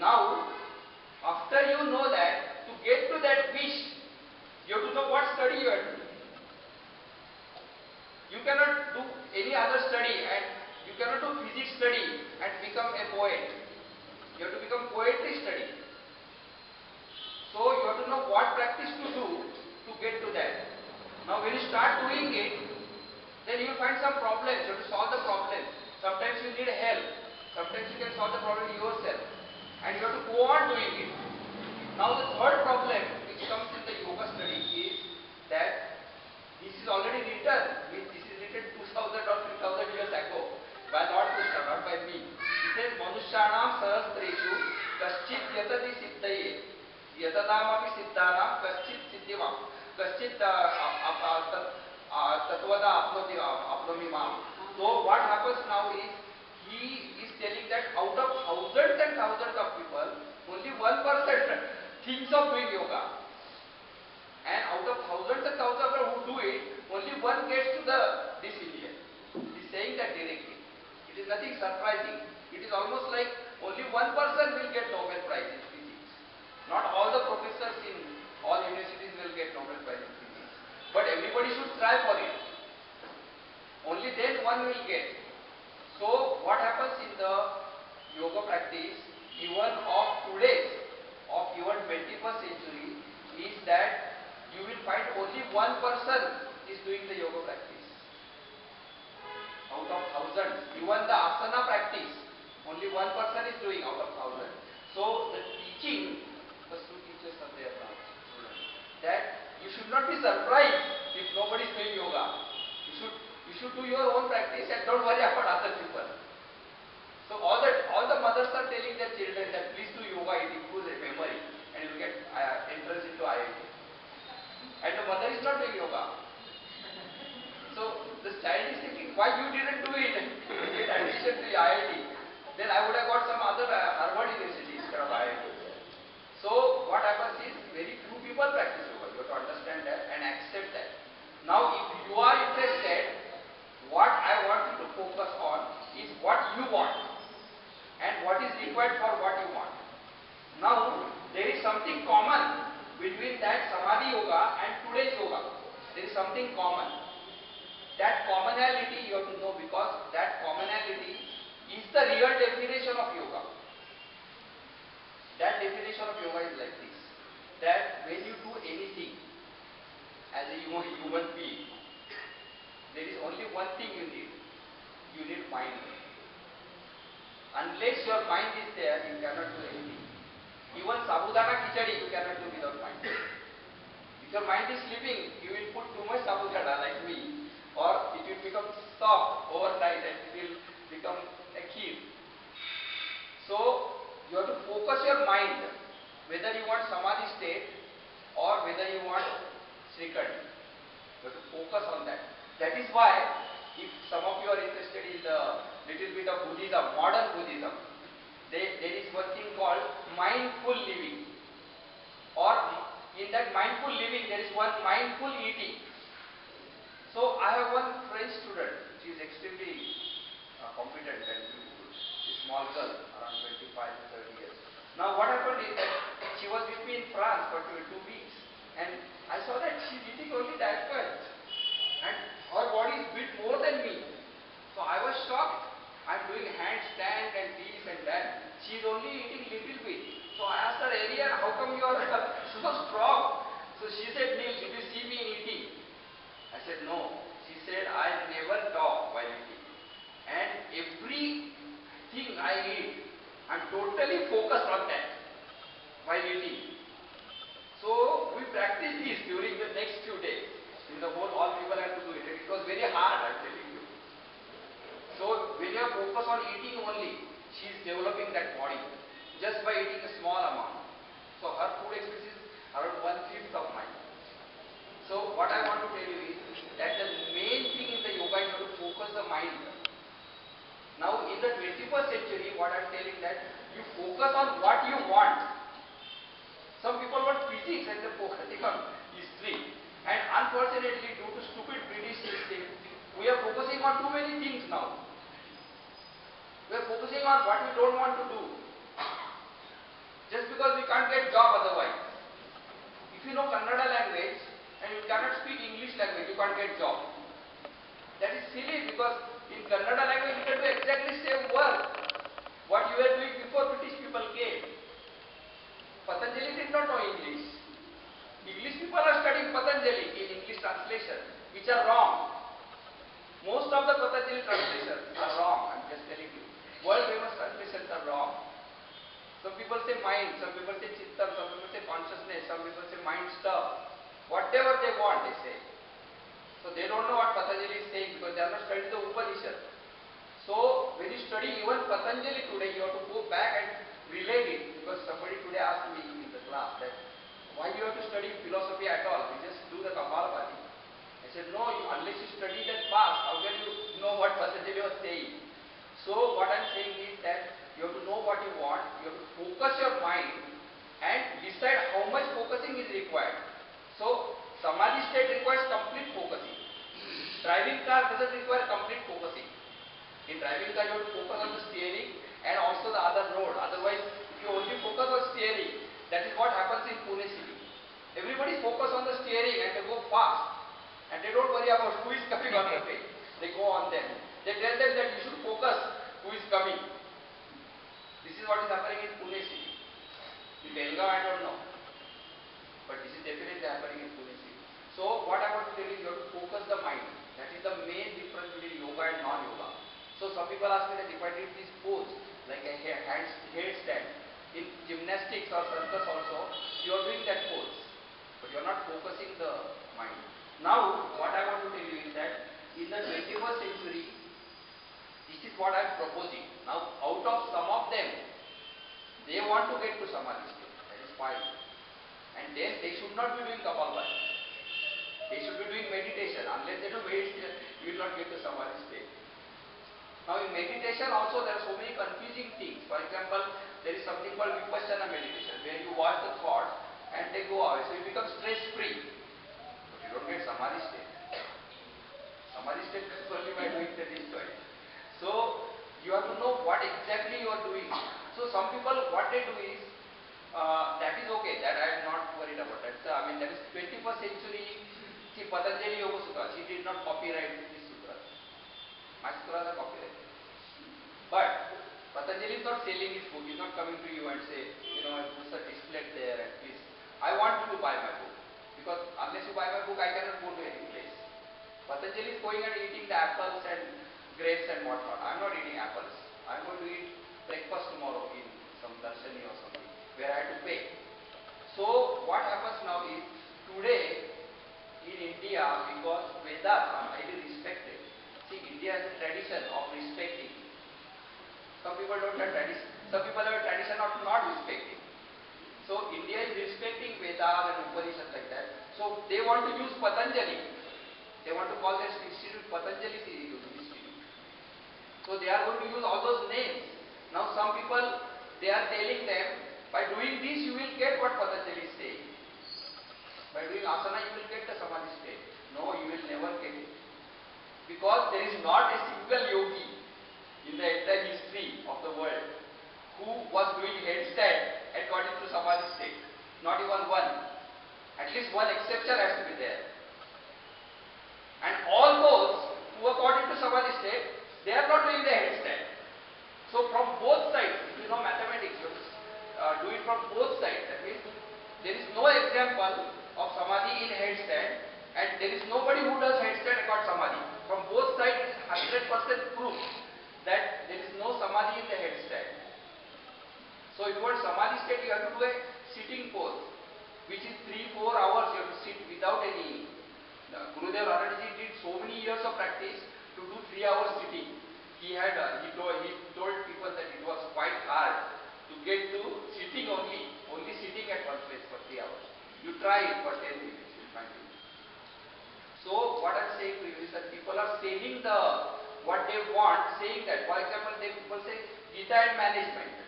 Now, after you know that, to get to that wish, you have to know what study you have to do. You cannot do any other study, and you cannot do physics study and become a poet. You have to become poetry study. So you have to know what practice to do to get to that. Now when you start doing it, then you will find some problems. You have to solve the problem. Sometimes you need help. Sometimes you can solve the problem yourself. And you have to go on doing it. Now the third problem which comes in the yoga study is that this is already written. This is written 2000 or 3000 years ago by Lord Krishna, not by me. He says, Manushanam sahastreshu kaschit yatati siddhaye yatadamapi siddhanam kaschit siddhivam kaschit tatvada apnomi mam. So what happens now is, he is telling that out of thousands and thousands of people, only 1% thinks of doing yoga. And out of thousands and thousands of people who do it, only one gets surprising. It is almost like only one person will get Nobel Prize in physics. Not all the professors in all universities will get Nobel Prize in physics. But everybody should try for it. Only then one will get. So what happens in the yoga practice, even of today's, of even 21st century, is that you will find only one person is doing the yoga practice. Out of thousands, even the asana practice, only one person is doing out of thousands. So the teaching, first two teachers are there now, that you should not be surprised if nobody is doing yoga. You should do your own practice and don't worry about other people. So all the mothers are telling their children that please do yoga, it improves their memory and you get entrance into IIT. And the mother is not doing yoga. So the child is thinking, why you didn't do it? Get admission to IIT. Then I would have got some other Harvard University instead of IIT. So what happens is very few people practice yoga. You have to understand that and accept that. Now if you are interested, what I want you to focus on is what you want and what is required for what you want. Now there is something common between that Samadhi yoga and today's yoga. There is something common. That commonality you have to know, because that commonality is the real definition of yoga. That definition of yoga is like this, that when you do anything as a human being, there is only one thing you need. You need mind. Unless your mind is there, you cannot do anything. Even sabudana khichdi you cannot do without mind. If your mind is sleeping, you will put too much sabudana like me, or it will become soft overnight and it will become a kheer. So you have to focus your mind, whether you want samadhi state or whether you want srikhandi. You have to focus on that. That is why, if some of you are interested in the little bit of Buddhism, modern Buddhism, there is one thing called mindful living. Or in that mindful living, there is one mindful eating. So I have one French student. She is extremely competent and beautiful. A small girl, around 25 to 30 years. Now what happened is that she was with me in France for 2 weeks, and I saw that she is eating only diapers. And her body is built more than me. So I was shocked. I am doing handstand and this and that. She is only eating little bit. So I asked her, Arian, how come you are so strong? So she said, Neil, did you see me eating? I said, no. She said, I never talk while eating. And everything I eat, I am totally focused on that while eating. So we practice this during the next few days. In the whole, all people have to do it. It was very hard, I am telling you. So when you are focused on eating only, she is developing that body just by eating a small amount. So her food expense is around 1/5 of mine. So what I want to tell you is that the main thing in the yoga is you have to focus the mind. Now in the 21st century, what I am telling that you focus on what you want. Some people want physics and they are focusing on history. And unfortunately, due to stupid British system, we are focusing on too many things now. We are focusing on what we don't want to do. Just because we can't get job otherwise. If you know Kannada language and you cannot speak English language, you can't get job. That is silly, because in Kannada language you can do exactly same work what you were doing before British people came. Patanjali did not know English. English people are studying Patanjali in English translation, which are wrong. Most of the Patanjali translations are wrong, I am just telling you. World famous translations are wrong. Some people say mind, some people say chittam, some people say consciousness, some people say mind stuff. Whatever they want, they say. So they don't know what Patanjali is saying because they are not studying the Upanishad. So when you study even Patanjali today, you have to go back and relate it, because somebody today asked me in the class that why you have to study philosophy at all? We just do the Kapalabhati. I said, no, unless you study that fast, how can you know what Patanjali was saying? So what I am saying is that you have to know what you want, you have to focus your mind and decide how much focusing is required. So Samadhi state requires complete focusing. Driving car doesn't require complete focusing. In driving car, you have to focus on the steering and also the other road. Otherwise, if you only focus on steering, that is what happens in Pune city. Everybody focus on the steering and they go fast. And they don't worry about who is coming on the way. They go on them. They tell them that you should focus who is coming. This is what is happening in Pune city. In Belgaum, I don't know. But this is definitely happening in Pune city. So what I want to tell you is you have to focus the mind. That is the main difference between yoga and non-yoga. So some people ask me that if I did this pose, like a headstand, in gymnastics or circus also, you are doing that pose. But you are not focusing the mind. Now, what I want to tell you is that in the 21st century, this is what I am proposing. Now, out of some of them, they want to get to Samadhi state. That is fine. And then they should not be doing Kapalbhati. They should be doing meditation. Unless they do meditation, you will not get to Samadhi state. Now in meditation also there are so many confusing things. For example, there is something called Vipassana meditation where you watch the thoughts and they go away. So you become stress free. But you don't get Samadhi state. Samadhi state is only by doing the destroy. So you have to know what exactly you are doing. So some people what they do is that is okay, that I am not worried about. That is 21st century. See Patanjali Yoga Sutra, she did not copyright this sutra. My sutras are copyrighted. But Patanjali is not selling his book. He is not coming to you and say, my books are displayed there and please, I want you to buy my book. Because unless you buy my book, I cannot go to any place. Patanjali is going and eating the apples and grapes and whatnot. I am not eating apples. I am going to eat breakfast tomorrow in some darshani or something where I have to pay. So what happens now is, today in India, because Vedas are highly respected. See, India has a tradition of respecting. Some people don't have tradition. Some people have a tradition of not respecting. So India is respecting Vedas and Upanishads like that. So they want to use Patanjali. They want to call their institute Patanjali Institute. So they are going to use all those names. Now some people, they are telling them, by doing this you will get what Patanjali is saying. By doing asana you will get the Samadhi state. No, you will never get it. Because there is not a single yogi in the entire history of the world who was doing headstand and got into Samadhi state. Not even one. At least one exception has to be there. And all those who have got into Samadhi state, they are not doing the headstand. So from both sides, if you know mathematics, you do it from both sides. That means there is no example of Samadhi in headstand and there is nobody who does headstand and got Samadhi. From both sides it is 100% proof that there is no Samadhi in the headstand. So if you want Samadhi state, you have to do a sitting pose, which is 3-4 hours you have to sit without any. Gurudev Ranadji did so many years of practice to do 3 hours sitting. He told people that it was quite hard to get to sitting only sitting at one place for 3 hours. You try it for 10 minutes, you will find it. So what I am saying to you is that people are saying what they want, saying that. For example, people say Gita and management.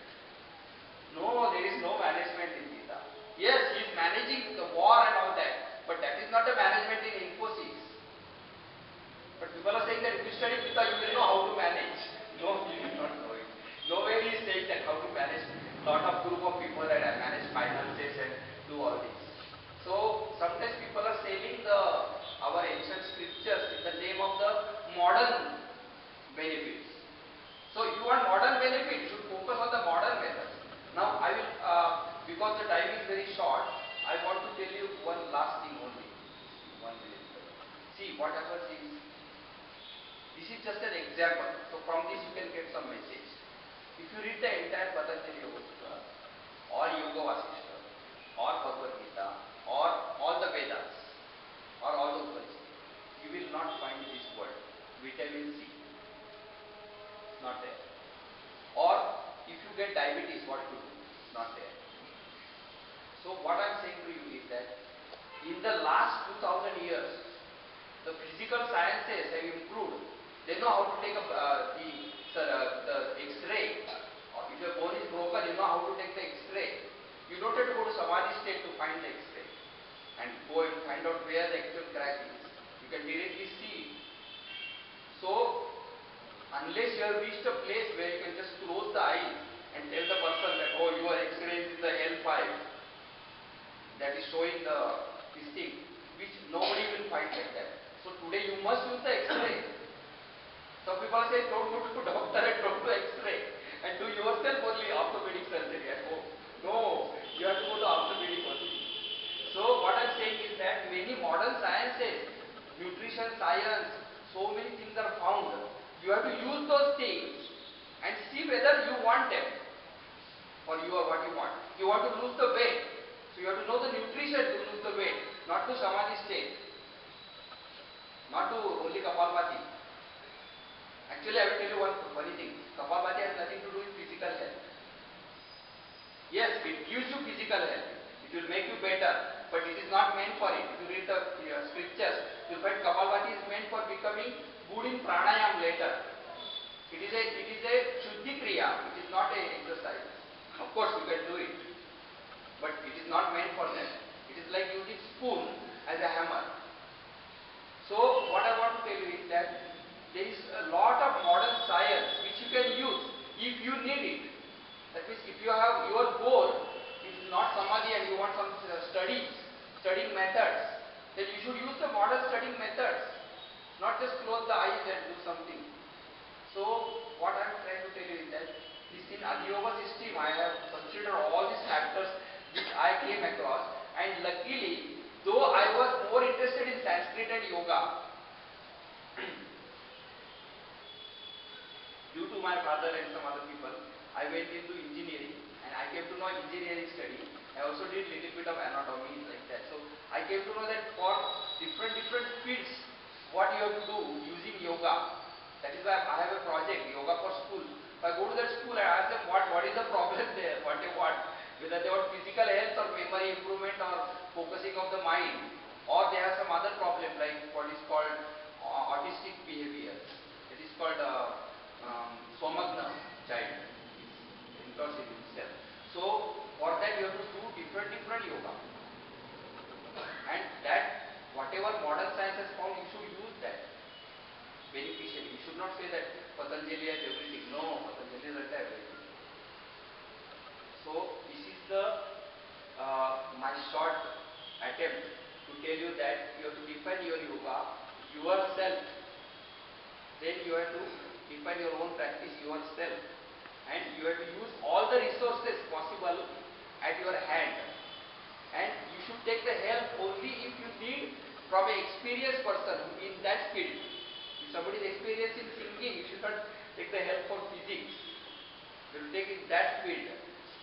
No, there is no management in Gita. Yes, he is managing the war and all that, but that is not the management in Infosys. But people are saying that if you study Gita, you will know how to manage. No, you will not know it. Nowhere he is saying that how to manage lot of group of people that I manage finances and do all this. So sometimes people are selling our ancient scriptures in the name of the modern benefits. So if you want modern benefit, you should focus on the modern methods. Now I will, because the time is very short, I want to tell you one last thing only. 1 minute. See what happens is, this is just an example. So from this you can get some message. If you read the entire Patanjali Yoga Sutra, or Yoga Vasishtha, or Bhagavad Gita, or all the Vedas, or all the Upanishads, you will not find this word, vitamin C. It's not there. Or if you get diabetes, what to do? It's not there. So what I am saying to you is that in the last 2000 years, the physical sciences have improved. They know how to take the X-ray. If your bone is broken, you know how to take the X-ray. You don't have to go to Samadhi state to find the X-ray and go and find out where the actual crack is. You can directly see it. So Unless you have reached a place where you can just close the eyes and tell the person that, oh, your X-ray is in the L5, that is showing this thing, which nobody will find like that. So today you must use the X-ray. Some people say, don't go to doctor and don't do X-ray and do yourself only orthopedic surgery at home. No, you have to go to orthopedic only. So what I'm saying is that many modern sciences, nutrition science, so many things are found. You have to use those things and see whether you want them or you are what you want. You want to lose the weight, so you have to know the nutrition to lose the weight, not to samadhi state, not to only Kapalbhati. Actually, I will tell you one funny thing. Kapalbhati has nothing to do with physical health. Yes, it gives you physical health. It will make you better, but it is not meant for it. If you read the scriptures, you find Kapalbhati is meant for becoming good in pranayam later. It is a shuddhi kriya. It is not a exercise. Of course, you can do it, but it is not meant for that. It is like using spoon as a hammer. So, what I want to tell you is that there is a lot of modern science which you can use if you need it. That means if you have your goal is not samadhi and you want some studying methods, then you should use the modern studying methods, not just close the eyes and do something. So what I am trying to tell you is that this in Adiyoga system I have considered all these factors which I came across, and luckily, though I was more interested in Sanskrit and yoga, due to my father and some other people, I went into engineering and I came to know engineering study. I also did little bit of anatomy like that. So I came to know that for different fields, what you have to do using yoga. That is why I have a project, yoga for school. If I go to that school, I ask them what is the problem there, what they want, whether they want physical health or memory improvement or focusing of the mind, or they have some other problem like what is called autistic behavior. It is called Somagna child, incurs in himself. So for that you have to do different yoga, and that whatever modern science has found, you should use that beneficially. You should not say that Patanjali has everything. No, Patanjali doesn't have everything. So this is the my short attempt to tell you that you have to define your yoga yourself. Then you have to define your own practice yourself, and you have to use all the resources possible at your hand, and you should take the help only if you need from an experienced person in that field. If somebody is experienced in singing, you should not take the help for physics. You will take in that field.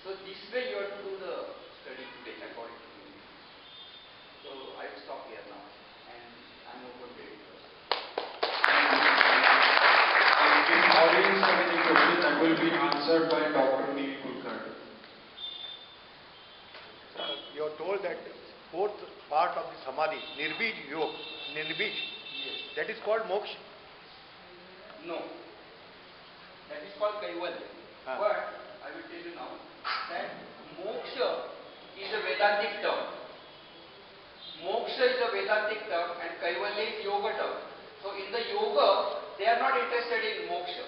So this way you have to do the study today according to me. So I will stop here now, and I am open to it. Audience have any question that will be answered by Dr. Neil Kulkarni. You are told that fourth part of the samadhi, nirbij yoga, nirbij, Yes. that is called moksha. No. That is called Kaivalya. But I will tell you now that moksha is a Vedantic term. Moksha is a Vedantic term and Kaivalya is yoga term. So in the yoga, they are not interested in moksha.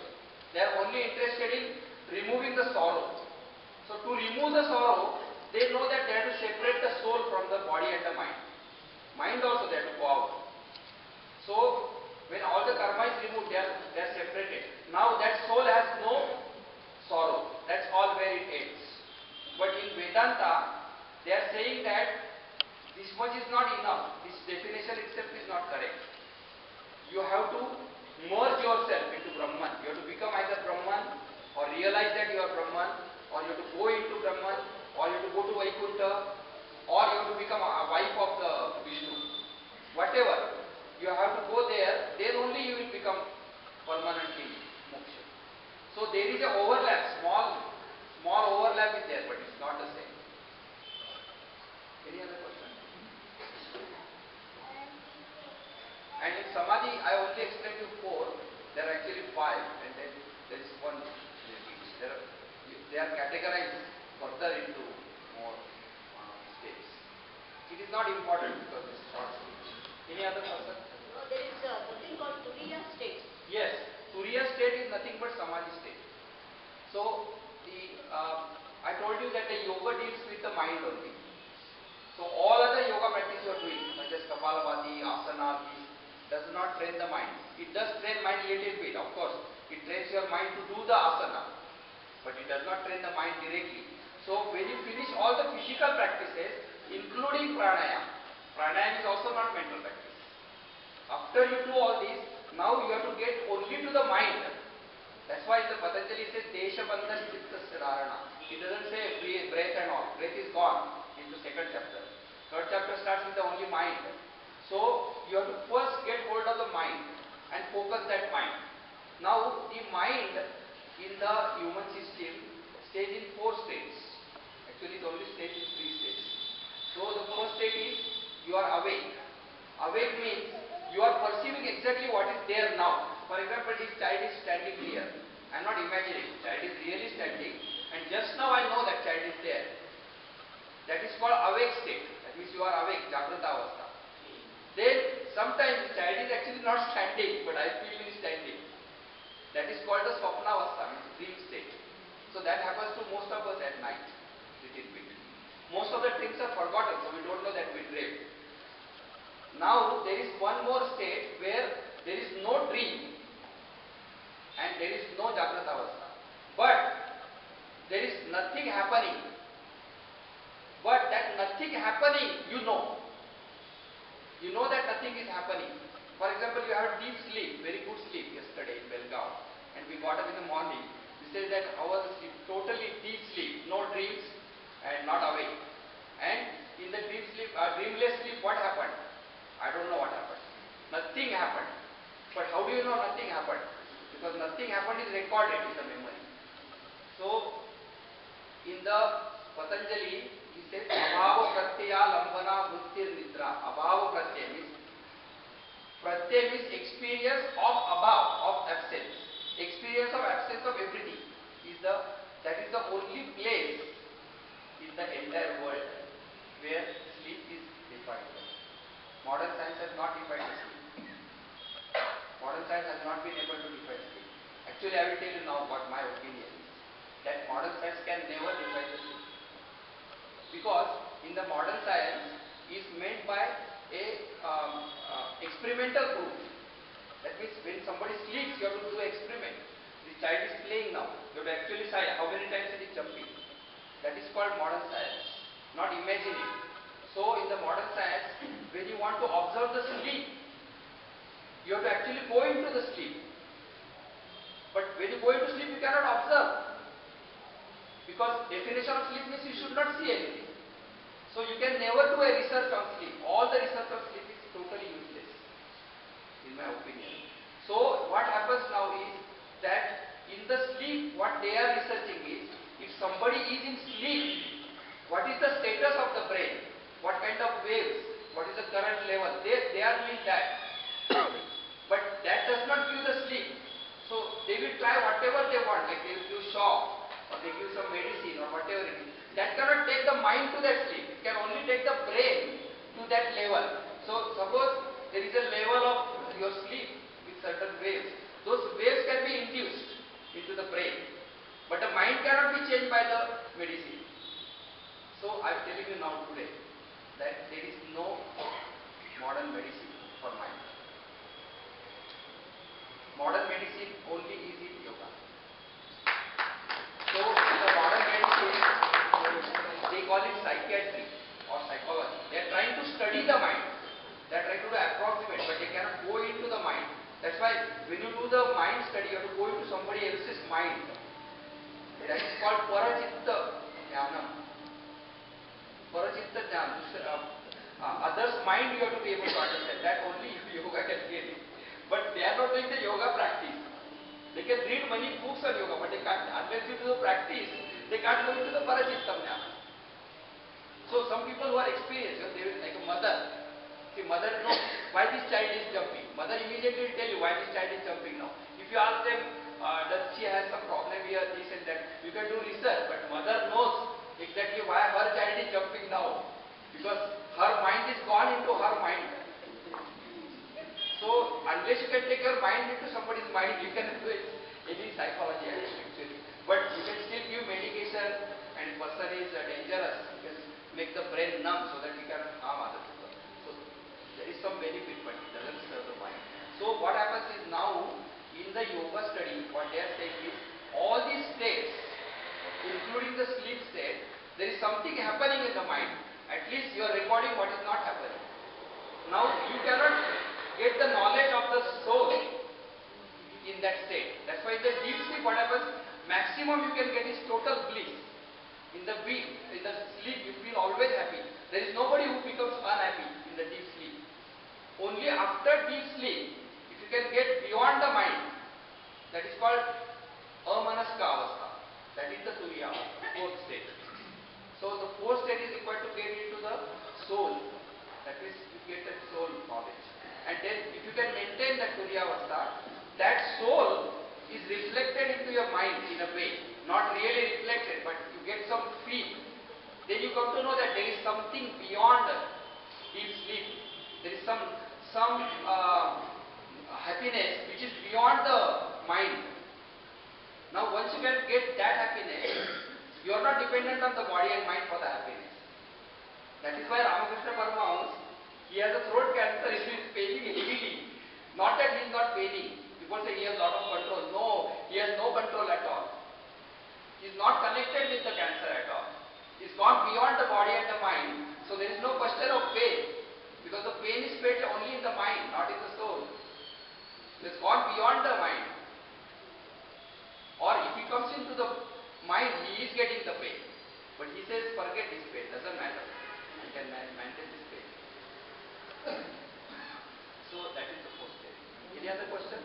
They are only interested in removing the sorrow. So to remove the sorrow, they know that they have to separate the soul from the body and the mind. Mind also they have to go out. So when all the karma is removed, they are separated. Now that soul has no sorrow. That's all where it ends. But in Vedanta, they are saying that this much is not enough. This definition itself is not correct. You have to merge yourself into Brahman. You have to become either Brahman or realize that you are Brahman, or you have to go into Brahman, or you have to go to Vaikuntha, or you have to become a wife of the Vishnu. Whatever. You have to go there, then only you will become permanently moksha. So there is a overlap, small overlap is there, but it's not the same. Any other question? And in samadhi, I only explained you 4. There are actually 5, and then there is one. They are categorized further into more states. It is not important because it's short speech. Any other person? There is something called Turiya state. Yes. Turiya state is nothing but Samadhi state. So I told you that the yoga deals with the mind only. So all other yoga practice you are doing, such as Kapalabhati, Asana, this does not train the mind. It does train mind a little bit, of course. It trains your mind to do the asana, but it does not train the mind directly. So when you finish all the physical practices, including pranayama, pranayama is also not mental practice. After you do all this, now you have to get only to the mind. That's why the Patanjali says Desha Bandhan Chittasya Dharana. It doesn't say breath and all. Breath is gone into second chapter. Third chapter starts with the only mind. So you have to first get hold of the mind and focus that mind. Now the mind in the human system stays in 4 states. Actually it only stays in 3 states. So the first state is you are awake. Awake means you are perceiving exactly what is there now. For example, this child is standing here. I am not imagining. Child is really standing and just now I know that child is there. That is called awake state. That means you are awake, Jagrata Avastha. Then sometimes the child is actually not standing, but I feel he is standing. That is called the Swapna Avastha, means dream state. So that happens to most of us at night, little bit. Most of the dreams are forgotten, so we don't know that we dream. Now there is one more state where there is no dream and there is no Jagrata Avastha. But there is nothing happening. But that nothing happening, you know. You know that nothing is happening. For example, you had deep sleep, very good sleep yesterday in Belgaum, and we got up in the morning. We said that our sleep, totally deep sleep, no dreams and not awake. And in the deep sleep, dreamless sleep, what happened? I don't know what happened. Nothing happened. But how do you know nothing happened? Because nothing happened is recorded in the memory. So, in the Patanjali, he says, Abhava Pratyaya Lambana Vrittir Nidra. Abhava Pratyaya means, Pratyaya means experience of above, of absence. Experience of absence of everything. That is the only place in the entire world where sleep is defined. Modern science has not defined sleep. Modern science has not been able to define sleep. Actually, I will tell you now what my opinion is. That modern science can never define the sleep. Because in the modern science is meant by a experimental proof. That means when somebody sleeps, you have to do an experiment. The child is playing now. You have to actually say how many times it is jumping. That is called modern science, not imagining. So in the modern science, when you want to observe the sleep, you have to actually go into the sleep. But when you go into sleep, you cannot observe. Because definition of sleep means you should not see anything. So you can never do a research on sleep. All the research on sleep is totally useless, in my opinion. So what happens now is that in the sleep, what they are researching is, if somebody is in sleep, what is the status of the brain? What kind of waves? What is the current level? They are doing that. But that does not give the sleep. So they will try whatever they want, like they will give shock, or they give some medicine or whatever it is. That cannot take the mind to that sleep. It can only take the brain to that level. So suppose there is a level of your sleep with certain waves. Those waves can be induced into the brain. But the mind cannot be changed by the medicine. So I am telling you now today that there is no modern medicine for mind. Modern medicine only is in yoga. So the modern medicine, they call it psychiatry or psychology. They are trying to study the mind. They are trying to do approximate, but they cannot go into the mind. That's why when you do the mind study, you have to go into somebody else's mind. That is called Parachitta Jnanam. Parachitta Jnanam. Others' mind you have to be able to understand. That only yoga can get it. But they are not doing the yoga practice. They can read many books on yoga, but they can't, unless you do the practice, they can't go into the Parachitta Jnana. So some people who are experienced, they will, like a mother. See, mother knows why this child is jumping. Mother immediately will tell you why this child is jumping now. If you ask them, does she has some problem here, this and that, you can do research, but mother knows exactly why her child is jumping now. Because her mind is gone into her mind. So So unless you can take your mind into somebody's mind, you cannot do it. Any psychology actually. But you can still give medication, and if person is dangerous, you can make the brain numb so that he can harm other people. So there is some benefit, but it doesn't serve the mind. So what happens is now in the yoga study, what they are saying is all these states, including the sleep state, there is something happening in the mind. At least you are recording what is not happening. Now you cannot get the knowledge of the soul in that state. That's why in the deep sleep what happens, maximum you can get is total bliss. In the sleep you feel always happy. There is nobody who becomes unhappy in the deep sleep. Only after deep sleep, if you can get beyond the mind, that is called amanaska avastha. That is the turiya avastha, fourth state. So the fourth state is required to get into the soul. That is, you get that soul knowledge. And then if you can maintain that turiya avastha, that soul is reflected into your mind in a way. Not really reflected, but you get some feel. Then you come to know that there is something beyond deep sleep. There is some happiness which is beyond the mind. Now once you can get that happiness, you are not dependent on the body and mind for the happiness. That is why Ramakrishna Paramahamsa, he has a throat cancer, he is paining heavily. Not that he is not paining. People say he has a lot of control. No, he has no control at all. He is not connected with the cancer at all. He has gone beyond the body and the mind. So there is no question of pain. Because the pain is felt only in the mind, not in the soul. It has gone beyond the mind. Or if he comes into the mind, he is getting the pain. But he says, forget this pain, doesn't matter. I can maintain this pain. So that is the first step. Any other question?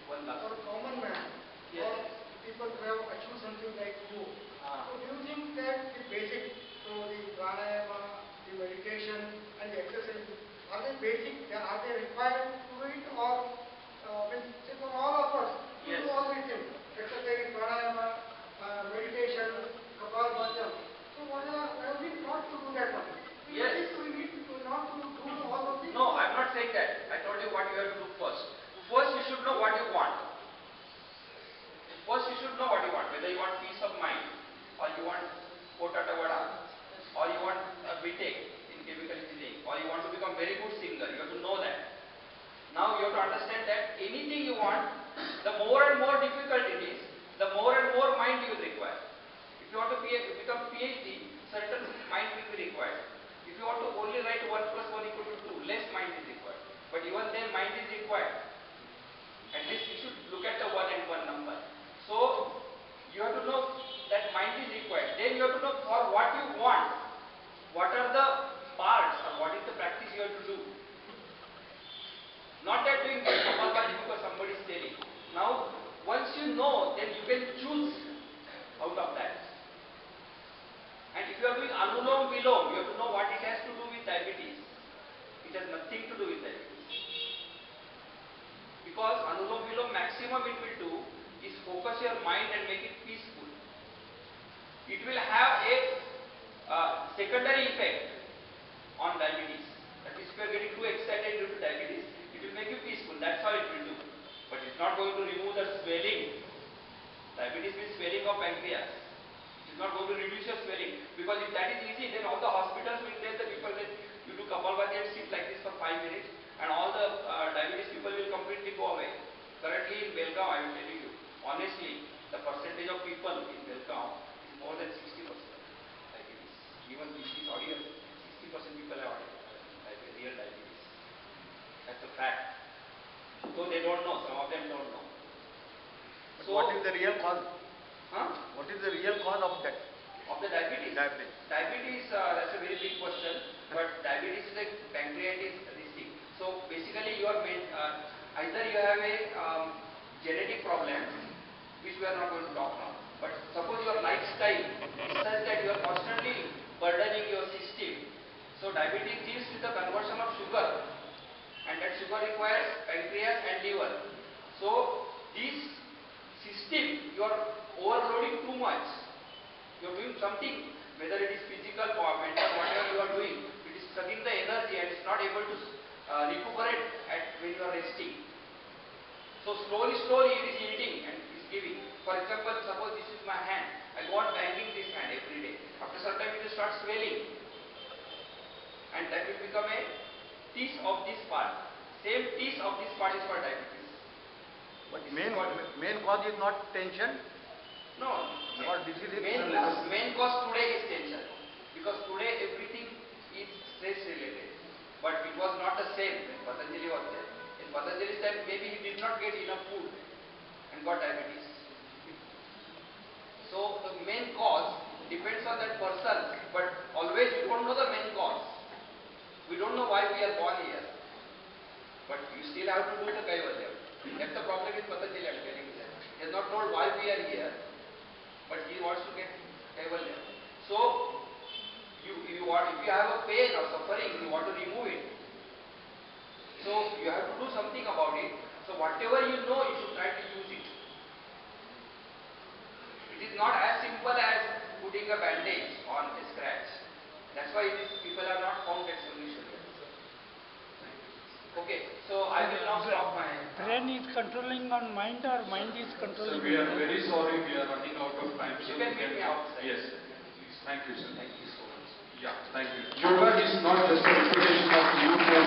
One last. For a common man, Yes. or people who have achieved something like you, so do you think that the basic, so the pranayama, the meditation and the exercise, are they basic? Are they required to do it, or say for all of us, to Yes. do all these things, exercise, pranayama, meditation, kapalabhati. So what are we not to do that one? Yes. We need to not to do all of these. No, I am not saying that. I told you what you have to do first. First you should know what you want. First you should know what you want. Whether you want peace of mind, or you want Kotatavada, or you want a BTech in chemical engineering, or you want to become very good singer. You have to know that. Now you have to understand that anything you want, the more and more difficult it is, the more and more mind you will require. If you want to become PhD, certain mind will be required. If you want to only write 1 + 1 = 2, less mind is required. But even then mind is required. At least you should look at the 1 and 1 number. So you have to know that mind is required. Then you have to know for what you want. What are the parts, or what is the practice you have to do. Not that doing Kapalabhati because somebody is telling. Now, once you know, then you can choose out of that. And if you are doing Anulom Vilom, you have to know what it has to do with diabetes. It has nothing to do with diabetes. Because Anulom Vilom maximum it will do is focus your mind and make it peaceful. It will have a secondary effect on diabetes. That is, if you are getting too excited due to diabetes, it will make you peaceful. That's how it will do. But it's not going to remove the swelling. Diabetes means swelling of pancreas. It is not going to reduce your swelling. Because if that is easy, then all the hospitals will tell the people that you do Kapalabhati and sit like this for 5 minutes, and all the diabetes people will completely go away. Currently in Belgaum, I am telling you, honestly, the percentage of people in Belgaum is more than 60% diabetes. Even this audience, 60% people have real diabetes. That's a fact. So they don't know, some of them don't know. But So, what is the real cause? huh? What is the real cause of that? Of the diabetes? Diabetes. Diabetes, that's a very big question, but diabetes is like pancreatitis disease. So basically you are either you have a genetic problem, which we are not going to talk now, but suppose your lifestyle is such that you are constantly burdening your system. So diabetes deals with the conversion of sugar, and that sugar requires pancreas and liver. So this system, you are overloading too much. You are doing something, whether it is physical or mental, whatever you are doing, it is sucking the energy and it's not able to recuperate at when you are resting. So slowly, slowly it is eating and it is giving. For example, suppose this is my hand. I go on banging this hand every day. After some time it will start swelling. And that will become a piece of this part. Same piece of this part is for diabetes. But This is what- main cause is not tension. No. Or disease is Main cause today is tension. Because today everything is stress related. But it was not the same when Patanjali was there. In Patanjali's time, maybe he did not get enough food and got diabetes. So the main cause depends on that person, but always we don't know the main cause. We don't know why we are born here. But you still have to do the Kaivalya. That's the problem with Patanjali, I am telling you that. He has not told why we are here, but he wants to get Kaivalya. So, if you have a pain or suffering, you want to remove it. So, you have to do something about it. So, whatever you know, you should try to use it. It is not as simple as putting a bandage on a scratch. That's why people are not found that solution. Okay, so I will now stop my... Brain is controlling on mind or mind is Sir, controlling? we are very sorry, we are running out of time. You can meet me outside. Yes, please. Thank you, sir. Thank you so much. Yeah, thank you. Yoga is not just a repetition of new